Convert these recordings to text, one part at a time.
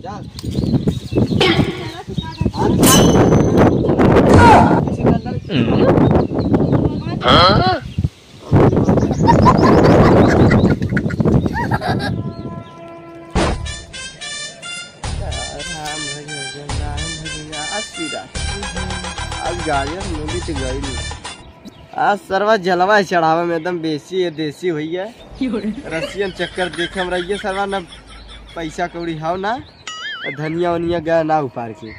जा आज गाड़ियाँ मिली तो गई नहीं। आज सरवा जलवा चढ़ावा में एकदम बेसी है देसी हुई है। रसियन चक्कर देखे हम रहिए सरवा ना पैसा कौड़ी हाव ना धनिया वनिया गया ना उपार के।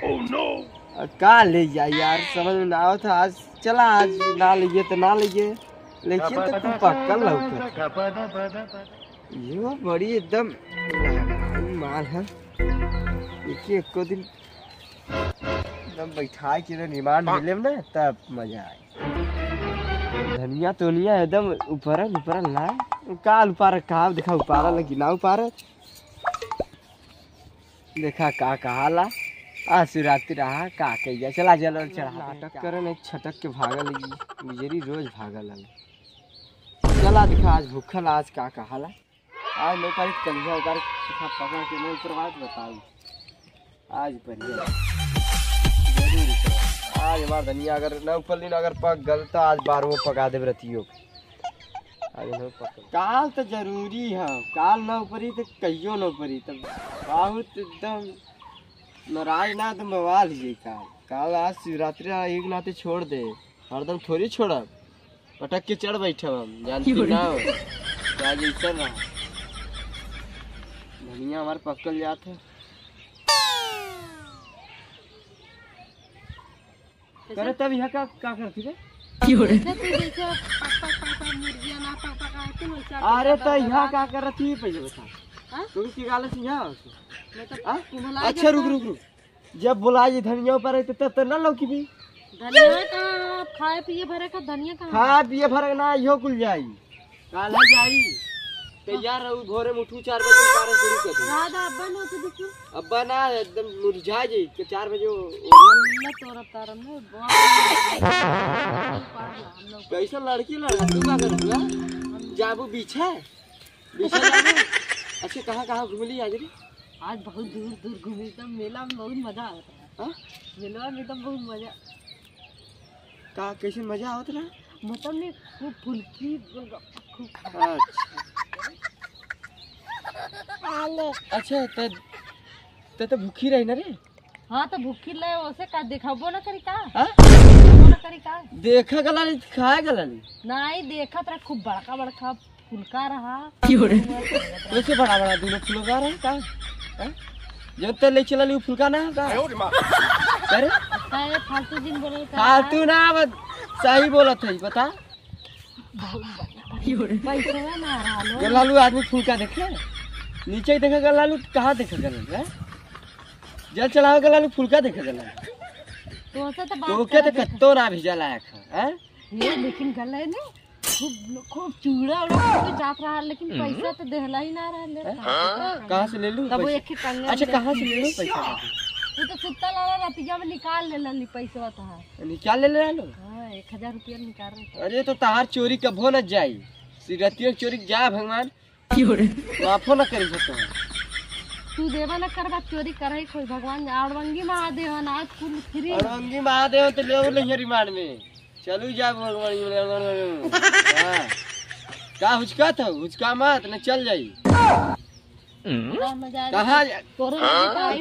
का ले जाए यार समझ में ना आओ था। आज चला आज ना लिए तो ना लिए लेकिन तो खूब पक्कल लौका ये बड़ी एकदम माल है। देखिए एको दिन एकदम बैठा के रिमांड मिले ना तब मजा आए। धनिया तोनिया एकदम ऊपर ना काल ऊपर कहा देखा उपारा लगी ना उपारा देखा का कहा ला आज शिवरात्रि रहा का कहिया चला जल चढ़ा नाटक करे नहीं छटक के भागा लगी गुजरी रोज भागा लगा। चला दिखा आज भूखल आज का कहा ला आज नहीं पारी कलिया उतार पकड़ के नहीं ऊपर बात बताऊ आज बढ़िया आज हमार धनिया अगर न ऊपर दिन अगर पक गल तो आज 12 पका दे रतियो आज न पक काल तो जरूरी है। काल न ऊपरी तो कहियो न ऊपरी तब बहुत एकदम नाराज ना तुम बवाल ही काल काल आज शिवरात्रि एक नाते छोड़ दे हरदम थोड़ी छोड़ा पटक के चढ़ बैठे हम जानती ना हो आज ऐसा रहा धनिया हमारे पकल जाते करे तब यहाँ का करती रे अरे तो यहाँ का कर रही पहले बता तुम की गाल से यहाँ अच्छा रुक जब बुलाए धनिया पर तब तो ना लौकी भी धनिया का खाए पिए भरे का धनिया का खाए पिए भरे ना इहो कुल जाई काल जाई तैयार रहू भोरे में उठू 4 बजे कार्य शुरू कर दे रात अब्बा न तो देखो अब्बा ना एकदम मुरझा जाई के 4 बजे न तोरा तारम में कैसा लड़की लड़ा तू का कर दिया जाबू पीछे जाबू अच्छा कहां घूमली आज रे आज बहुत दूर घूमी तो मेला में बहुत मजा आता है। हां मेला में तो बहुत मजा का कैसे मजा आवत ना मतलब में खूब फुल्की खूब अच्छा तो भूखी रही ना रे। हाँ तो भूखी ले वैसे का दिखाबो ना करी का देखा गला नहीं खाए गला नहीं नहीं देखा तेरा खूब बड़का फुलका रहा वैसे बड़ा दोनों फुलका रहा का जब तक ले चला नहीं फुलका ना का अरे काय फालतू दिन बोले का फालतू ना सही बोलत है पता पैसा ना रहा गलालू आदमी फुलका देखे नीचे ही देखा गलालू कहाँ देखा गलालू जल चलाओ गलालू फुलका देखा गलालू तो क्या तो कत्तो ना भेजा लायक है ये लेकिन गला है ना खूब चूड़ा उड़ा जात रहा लेकिन पैसा तो देहला ही ना रहा कहाँ से ले लूं तब वो एक कंगन अच्छा कहाँ से ले लूं पैसा तू तो सुत्ता लाला रतिया में निकाल ले ली पैसा था निकाल ले लो हां 1000 रुपया निकाल रहा अरे तो तार चोरी कभो न जाई सिरतियो चोरी जा भगवान माफो न करी सकते तू देवा न करबा चोरी करई कोई भगवान अड़वंगी महादेव ना कुल फ्री अड़वंगी महादेव तो ले ले रिमांड में चलू जा भगवान हां का हुचका था हुचका मत न चल जाई कहाँ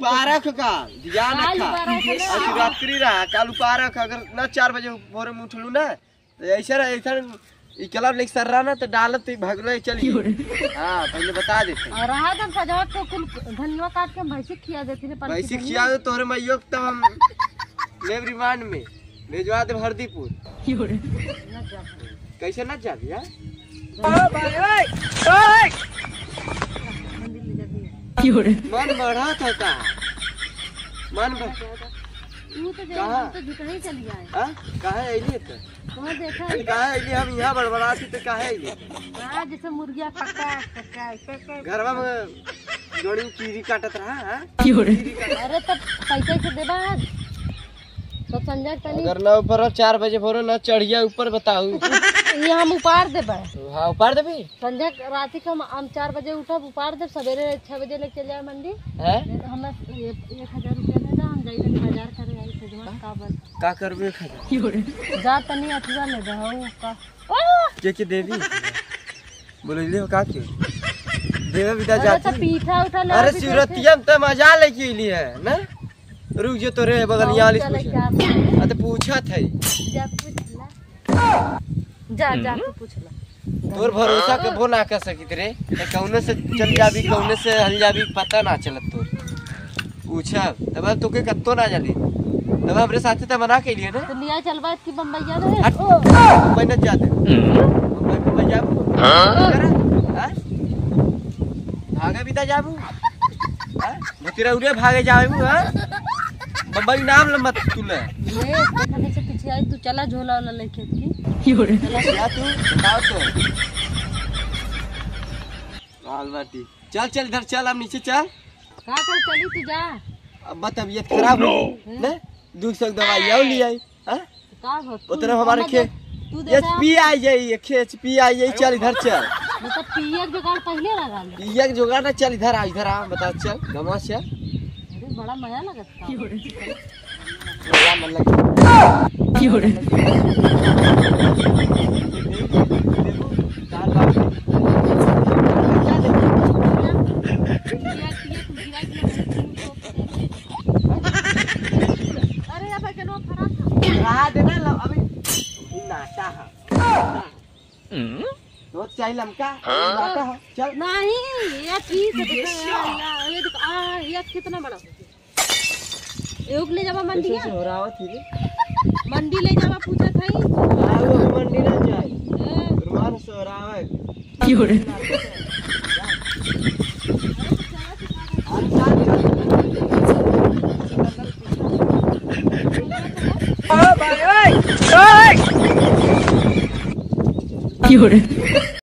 पारक का ध्यान रखा शिवरात्रि रहा काल पारक अगर न 4 बजे भोर में उठलू ना तो ऐसा कलर लेके सर रहा ना तो डालत भगल चली हाँ पहले बता देते और रहा जब सजावट को कुल धनिया काट के भैंसी खिया देती रे भैंसी खिया दे तोहरे मैयो तब हम लेब रिमांड में भेजवा दे हरदीपुर कैसे न जा दिया मन बढ़ा था मन तू तो जुटाई चली आए हां काहे आइली त कहां देखा काहे आइली हम यहां बड़बड़ाती त काहे आइली हां जैसे मुर्गिया कक्का घरवा में जोड़ी कीरी काटत रहा हां अरे तब पैसा से देबा तो संजय तनी अगर ना ऊपर 4 बजे भोरे ना चढ़िया ऊपर बताऊ। ये हम उपार देबे। हाँ उपार देबी। संजय रात के हम 4 बजे उठब उपार देब, सवेरे 6 बजे लेके चले जाए मंडी। हैं हमें 1000 रुपया दे दे, हम जाई तनी बाजार करे आई सजमा का बस का करबे खा जा तनी अथवा ले दे हो का के देवी बोले हो का के देवे विदा अरे जाती। तो पीठा उठा ले। अरे शिवरतिया में तो मजा लेके अइली है ना। रुक जो तोरे बगलिया वाली पूछ। तो पूछा थे जा पूछ ला, जा तू पूछ ला। तोर भरोसा कबो ना कर सकित रे। कौने से चल जाबी कौने से हल जाबी पता ना चलत तोर। पूछा तब तोके कत्तो ना जानी तब हमरे साथे त मना के लिए ना। तो लिया चलबा की बम्बईया रे। हट मुंबई न जाते मुंबई जाबू। हां भागे बिता जाबू। हां तेरा उड़े भागे जाबू। हां बम्बई नाम ल मत तू ले खाने से पीछे आई तू चला झोला वाला लेके की चला तू बताओ तो लाल बाटी चल चल इधर चल अब नीचे चल। का कर चली तू जा। अब तबीयत खराब हो ना दुख सक दवाई आओ ले आई। हां का हो वो तरफ हमारे खे तू दे एचपी आई जाई एचपी आई जाई। चल इधर चल मतलब पीएक जुगाड़ पहले लगा ले। ये जोगाड़ ना चल इधर आ बता चल गमा चल। अरे बड़ा मजा लगत था। मजा मन लगे अरे अब के नो खराब था रहा देना लो अभी नाटा है तो चाहिए लमका नाटा है चल। नहीं ये ठीक है ये देख आ ये कितना बड़ा एक ले जावा मंडी कैसे हो रहा थी मंडी ले जावा पूछा था ही वो मंडी ना जाए रुमान से हो रहा है क्यों रे।